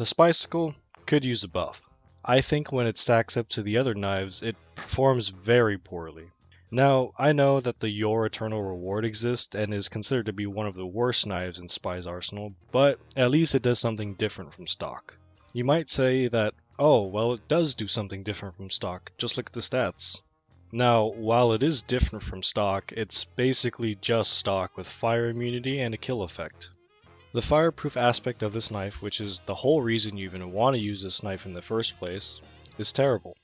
The Spy-cicle could use a buff. I think when it stacks up to the other knives, it performs very poorly. Now, I know that the Your Eternal Reward exists and is considered to be one of the worst knives in Spy's arsenal, but at least it does something different from stock. You might say that, oh, well, it does do something different from stock, just look at the stats. Now, while it is different from stock, it's basically just stock with fire immunity and a kill effect. The fireproof aspect of this knife, which is the whole reason you even want to use this knife in the first place, is terrible,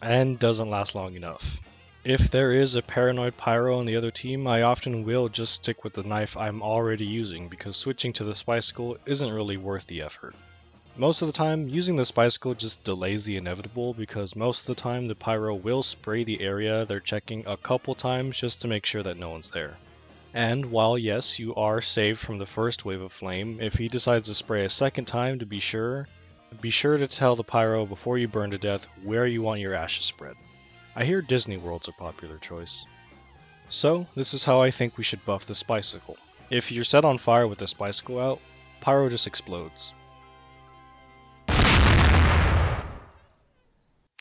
and doesn't last long enough. If there is a paranoid pyro on the other team, I often will just stick with the knife I'm already using because switching to the Spy-cicle isn't really worth the effort. Most of the time, using the Spy-cicle just delays the inevitable because most of the time the pyro will spray the area they're checking a couple times just to make sure that no one's there. And while yes, you are saved from the first wave of flame, if he decides to spray a second time to be sure to tell the pyro before you burn to death where you want your ashes spread. I hear Disney World's a popular choice. So, this is how I think we should buff the Spy-cicle. If you're set on fire with the Spy-cicle out, pyro just explodes.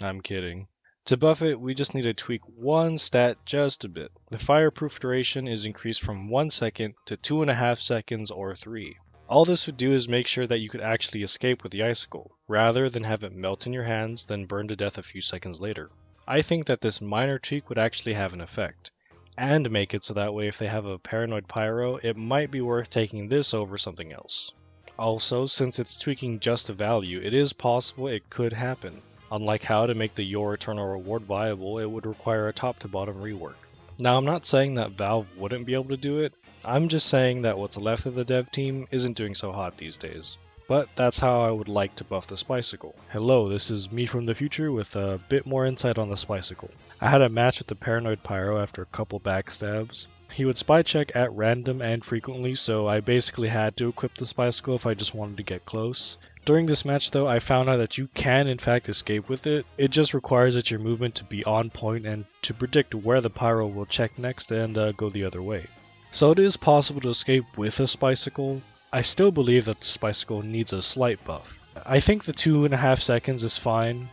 I'm kidding. To buff it, we just need to tweak one stat just a bit. The fireproof duration is increased from 1 second to 2.5 seconds or 3. All this would do is make sure that you could actually escape with the icicle, rather than have it melt in your hands then burn to death a few seconds later. I think that this minor tweak would actually have an effect, and make it so that way if they have a paranoid pyro, it might be worth taking this over something else. Also, since it's tweaking just a value, it is possible it could happen. Unlike how to make the Your Eternal Reward viable, it would require a top to bottom rework. Now I'm not saying that Valve wouldn't be able to do it, I'm just saying that what's left of the dev team isn't doing so hot these days. But that's how I would like to buff the Spy-cicle. Hello, this is me from the future with a bit more insight on the Spy-cicle. I had a match with the Paranoid Pyro after a couple backstabs. He would spy check at random and frequently, so I basically had to equip the Spy-cicle if I just wanted to get close. During this match though, I found out that you can in fact escape with it. It just requires that your movement to be on point and to predict where the pyro will check next and go the other way. So it is possible to escape with a Spy-cicle. I still believe that the Spy-cicle needs a slight buff. I think the 2.5 seconds is fine,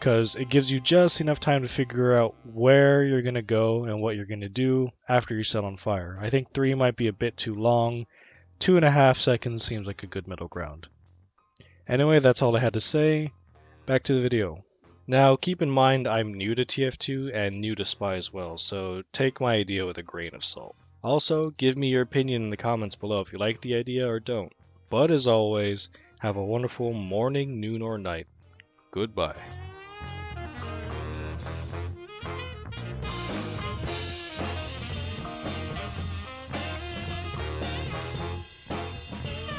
because it gives you just enough time to figure out where you're going to go and what you're going to do after you're set on fire. I think 3 might be a bit too long. 2.5 seconds seems like a good middle ground. Anyway, that's all I had to say. Back to the video. Now, keep in mind I'm new to TF2 and new to Spy as well, so take my idea with a grain of salt. Also, give me your opinion in the comments below if you like the idea or don't. But as always, have a wonderful morning, noon, or night. Goodbye.